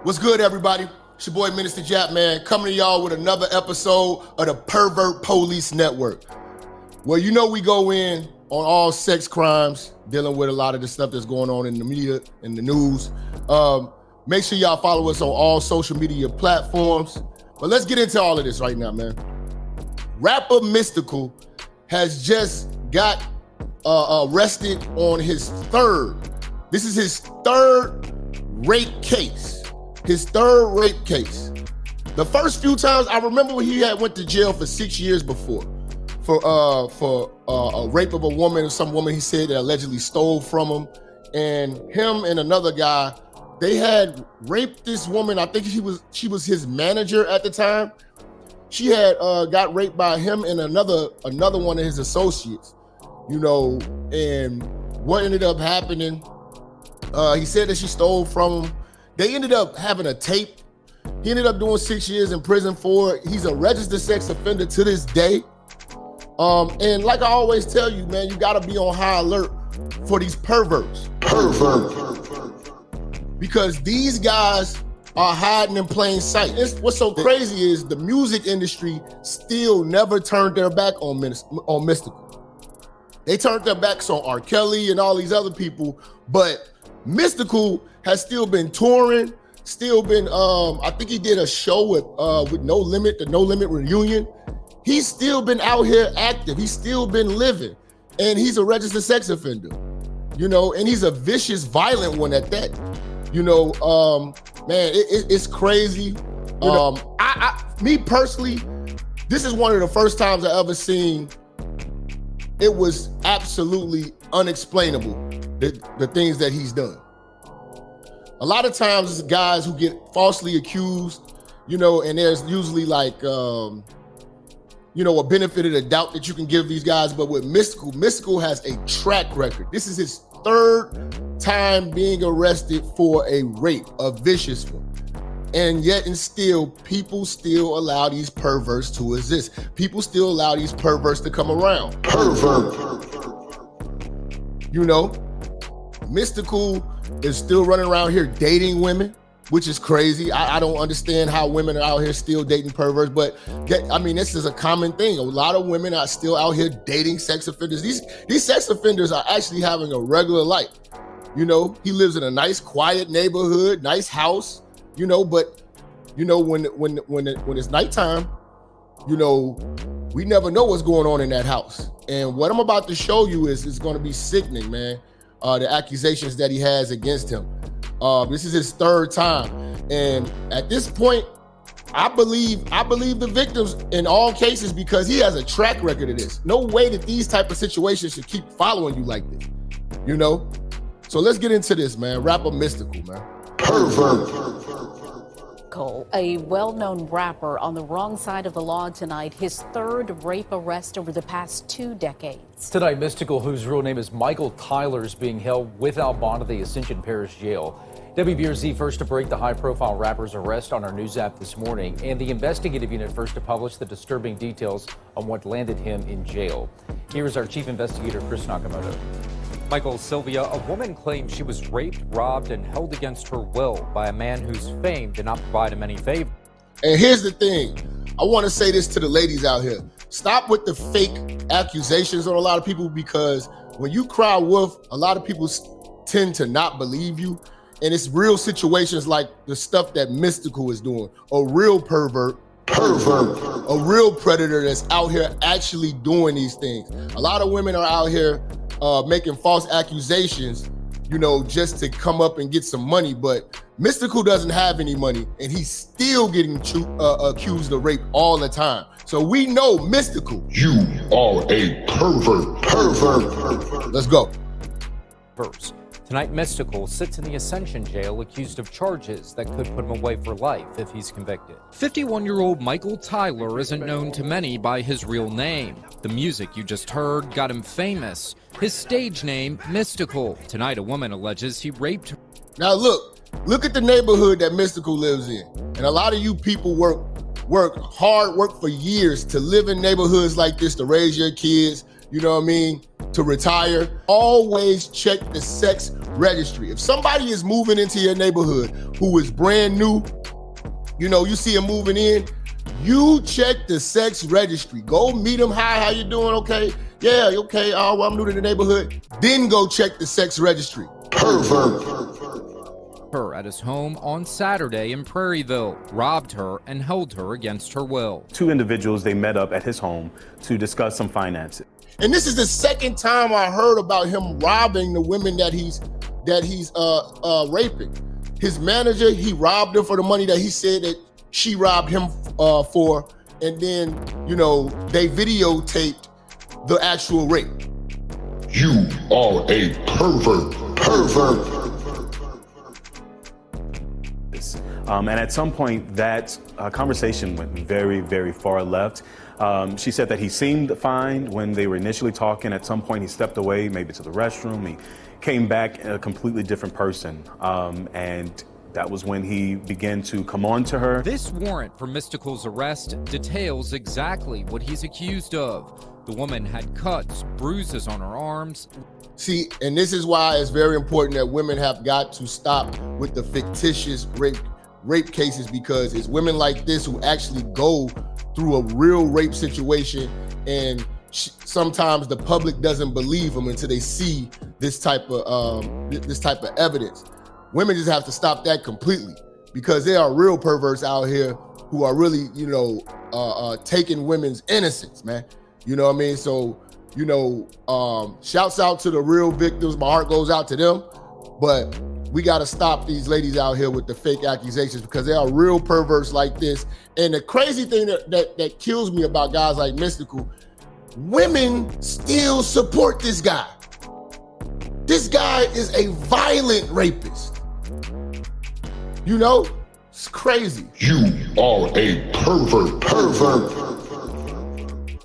What's good, everybody? It's your boy, Minister Jap, man, coming to y'all with another episode of the Pervert Police Network. Well, you know we go in on all sex crimes, dealing with a lot of the stuff that's going on in the media and the news. Make sure y'all follow us on all social media platforms. But let's get into all of this right now, man. Rapper Mystikal has just got arrested on his third. This is his third rape case. His third rape case. The first few times, I remember when he had went to jail for 6 years before for a rape of a woman, some woman he said that allegedly stole from him. And him and another guy, they had raped this woman. I think she was his manager at the time. She had got raped by him and another one of his associates, you know. And what ended up happening, he said that she stole from him. They ended up having a tape. He ended up doing 6 years in prison for it. He's a registered sex offender to this day. And like I always tell you, man, you gotta be on high alert for these perverts. Because these guys are hiding in plain sight. What's so crazy is the music industry still never turned their back on Mystikal. They turned their backs on R. Kelly and all these other people, but Mystikal has still been touring, still been, I think he did a show with No Limit, the No Limit reunion. He's still been out here active. He's still been living. And he's a registered sex offender, you know, and he's a vicious, violent one at that. You know, man, it's crazy. Me personally, this is one of the first times I ever seen it was absolutely unexplainable, the things that he's done. A lot of times it's guys who get falsely accused, you know, and there's usually like, you know, a benefit of the doubt that you can give these guys. But with Mystikal has a track record. This is his third time being arrested for a rape, a vicious one. And yet and still, people still allow these perverts to exist. People still allow these perverts to come around. You know, Mystikal is still running around here dating women, which is crazy. I don't understand how women are out here still dating perverts, but I mean, this is a common thing. A lot of women are still out here dating sex offenders. These sex offenders are actually having a regular life. You know, he lives in a nice, quiet neighborhood, nice house, you know, but you know, when it's nighttime, you know, we never know what's going on in that house. And what I'm about to show you is going to be sickening, man. The accusations that he has against him. This is his third time. And at this point, I believe the victims in all cases, because he has a track record of this. No way that these type of situations should keep following you like this, you know? So let's get into this, man. Rapper Mystikal, man. A well-known rapper on the wrong side of the law tonight, his third rape arrest over the past 2 decades. Tonight, Mystikal, whose real name is Michael Tyler, is being held without bond at the Ascension Parish Jail. WBRZ first to break the high-profile rapper's arrest on our news app this morning, and the investigative unit first to publish the disturbing details on what landed him in jail. Here is our chief investigator, Chris Nakamoto. Michael, Sylvia, a woman claims she was raped, robbed, and held against her will by a man whose fame did not provide him any favor. And here's the thing. I want to say this to the ladies out here. Stop with the fake accusations on a lot of people, because when you cry wolf, a lot of people tend to not believe you. And it's real situations like the stuff that Mystikal is doing. A real pervert, a real predator that's out here actually doing these things. A lot of women are out here making false accusations, you know, just to come up and get some money. But Mystikal doesn't have any money, and he's still getting accused of rape all the time. So we know Mystikal. You are a pervert. Let's go. First, tonight, Mystikal sits in the Ascension Jail accused of charges that could put him away for life if he's convicted. 51-year-old Michael Tyler isn't known to many by his real name. The music you just heard got him famous. His stage name, Mystikal. Tonight, a woman alleges he raped her. Now look at the neighborhood that Mystikal lives in. And a lot of you people work hard for years to live in neighborhoods like this, to raise your kids, you know what I mean, to retire. Always check the sex registry. If somebody is moving into your neighborhood who is brand new, you know, you see them moving in, you check the sex registry. Go meet them. Hi, how you doing? Okay. Yeah, okay. Oh, well, I'm new to the neighborhood. Then go check the sex registry. Pervert. Her at his home on Saturday in Prairieville, robbed her and held her against her will. Two individuals, they met up at his home to discuss some finances. And this is the second time I heard about him robbing the women that he's raping. His manager, he robbed her for the money that he said that she robbed him for, and then, you know, they videotaped the actual rape. You are a pervert. And at some point, that conversation went very, very far left. She said that he seemed fine when they were initially talking. At some point, he stepped away, maybe to the restroom. He came back a completely different person. And that was when he began to come on to her. This warrant for Mystikal's arrest details exactly what he's accused of. The woman had cuts, bruises on her arms. See, and this is why it's very important that women have got to stop with the fictitious rape cases, because it's women like this who actually go through a real rape situation, and sometimes the public doesn't believe them until they see this type of evidence. Women just have to stop that completely, because there are real perverts out here who are really, you know, taking women's innocence, man. You know what I mean? So, you know, shouts out to the real victims. My heart goes out to them, but we got to stop these ladies out here with the fake accusations, because there are real perverts like this. And the crazy thing that kills me about guys like Mystikal, women still support this guy. This guy is a violent rapist. You know, it's crazy. You are a pervert.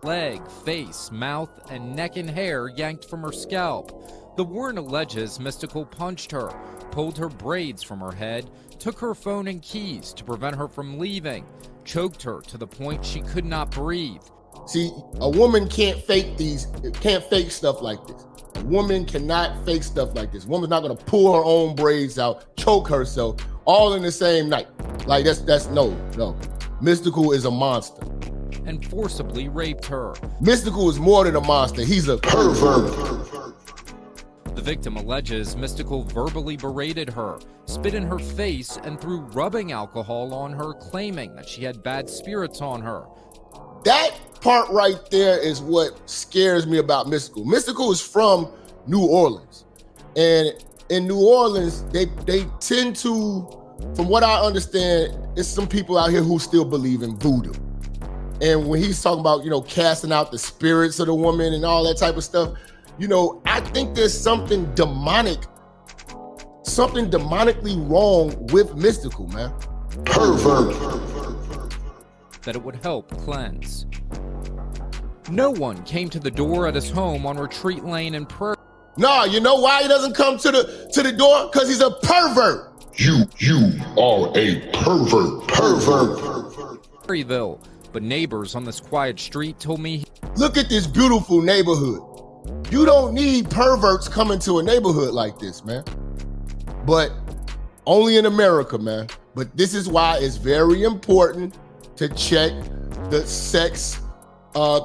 Leg, face, mouth, and neck and hair yanked from her scalp. The warrant alleges Mystikal punched her, pulled her braids from her head, took her phone and keys to prevent her from leaving, choked her to the point she could not breathe. See, a woman can't fake stuff like this. A woman cannot fake stuff like this. A woman's not gonna pull her own braids out, choke herself, all in the same night. Like that's no. Mystikal is a monster. And forcibly raped her. Mystikal is more than a monster. He's a pervert. The victim alleges Mystikal verbally berated her, spit in her face, and threw rubbing alcohol on her, claiming that she had bad spirits on her. That part right there is what scares me about Mystikal. Mystikal is from New Orleans. And in New Orleans, they tend to, from what I understand, it's some people out here who still believe in voodoo. And when he's talking about, you know, casting out the spirits of the woman and all that type of stuff, you know, I think there's something demonically wrong with Mystikal, man. Pervert. That it would help cleanse. No one came to the door at his home on Retreat Lane in Prairie. Nah, you know why he doesn't come to the door? Because he's a pervert. You are a pervert. Prairieville. But neighbors on this quiet street told me, look at this beautiful neighborhood. You don't need perverts coming to a neighborhood like this, man. But only in America, man. But this is why it's very important to check the sex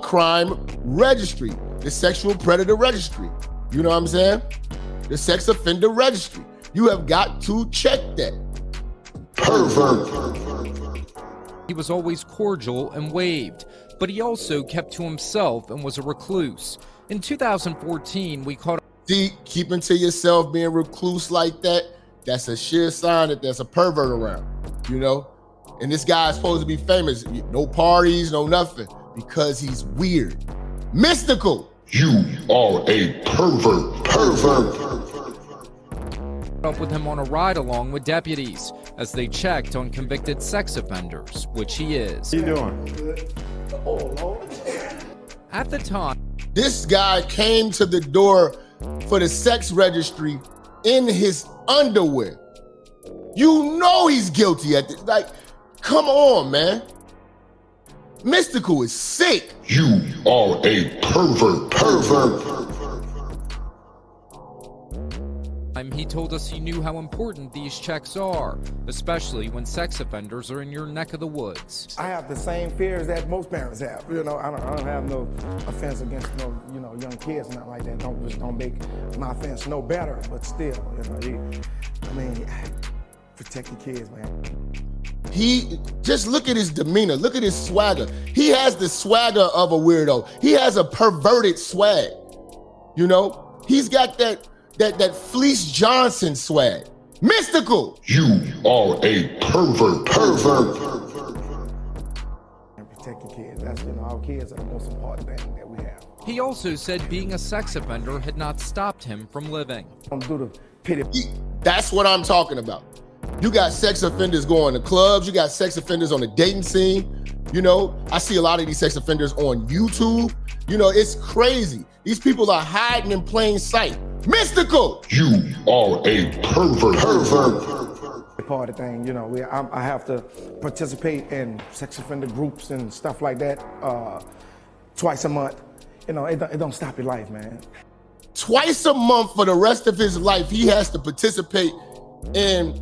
crime registry, the sexual predator registry. You know what I'm saying? The sex offender registry. You have got to check that. Pervert. He was always cordial and waved, but he also kept to himself and was a recluse. In 2014, we caught... See, keeping to yourself, being recluse like that, that's a sheer sign that there's a pervert around, you know? And this guy is supposed to be famous. No parties, no nothing, because he's weird. Mystikal. You are a pervert. Up with him on a ride along with deputies as they checked on convicted sex offenders, which he is. How you doing? At the time, this guy came to the door for the sex registry in his underwear. You know he's guilty at this. Like, come on, man. Mystikal is sick. You are a pervert. he told us he knew how important these checks are, especially when sex offenders are in your neck of the woods. I have the same fears that most parents have. You know, I don't have no offense against no, young kids, nothing like that. Don't make my offense no better, but still, protect your kids, man. He, just look at his demeanor, look at his swagger. He has the swagger of a weirdo. He has a perverted swag, He's got that Fleece Johnson swag. Mystikal. You are a pervert. And protect your kids. That's, our kids are the most important thing that we have. He also said being a sex offender had not stopped him from living. Don't do the pity. That's what I'm talking about. You got sex offenders going to clubs. You got sex offenders on the dating scene. I see a lot of these sex offenders on YouTube. It's crazy. These people are hiding in plain sight. Mystikal. You are a pervert. Part of the thing, I have to participate in sex offender groups and stuff like that twice a month. It don't stop your life, man. Twice a month for the rest of his life, he has to participate in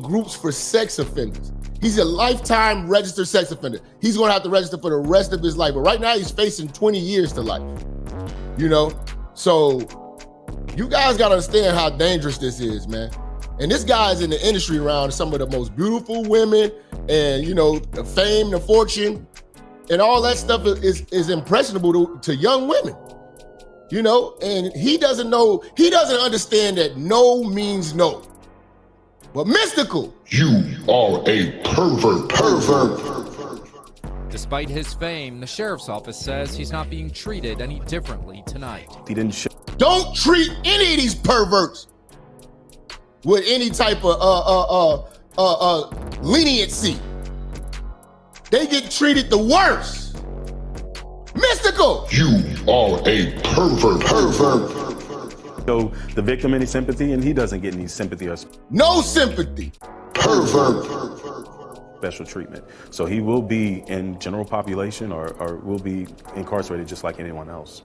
groups for sex offenders. He's a lifetime registered sex offender. He's gonna have to register for the rest of his life. But right now he's facing 20 years to life, So you guys gotta understand how dangerous this is, man. And this guy's in the industry around some of the most beautiful women and, the fame, the fortune, and all that stuff is impressionable to young women, and he doesn't understand that no means no. But Mystikal. You are a pervert. Despite his fame, the sheriff's office says he's not being treated any differently tonight. He didn't Don't treat any of these perverts with any type of leniency. They get treated the worst. Mystikal. You are a pervert. show the victim any sympathy, and he doesn't get any sympathy or no sympathy. Pervert. Special treatment. So he will be in general population or will be incarcerated just like anyone else.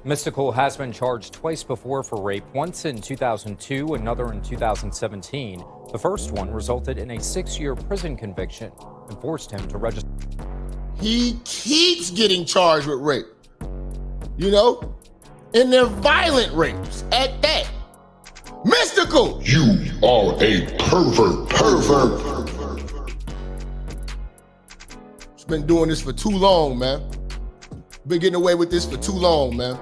Mystikal has been charged twice before for rape, once in 2002, another in 2017. The first one resulted in a 6-year prison conviction and forced him to register. He keeps getting charged with rape, and they're violent rapes at that. Mystikal. You are a pervert. He's been doing this for too long, man. Been getting away with this for too long, man.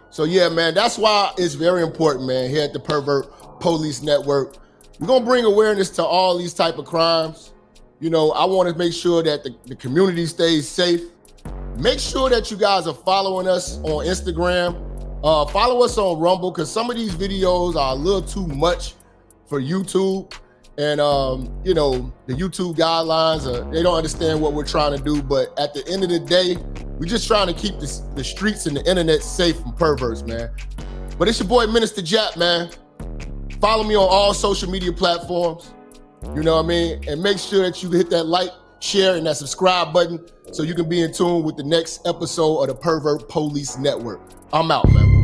So yeah, man, that's why it's very important, man, here at the Pervert Police Network. We're gonna bring awareness to all these type of crimes. I want to make sure that the community stays safe. Make sure that you guys are following us on Instagram. Follow us on Rumble, because some of these videos are a little too much for YouTube. And, the YouTube guidelines, they don't understand what we're trying to do. But at the end of the day, we're just trying to keep the streets and the internet safe from perverts, man. But it's your boy, Minister Jap, man. Follow me on all social media platforms. And make sure that you hit that like, share, and that subscribe button so you can be in tune with the next episode of the Pervert Police Network. I'm out, man.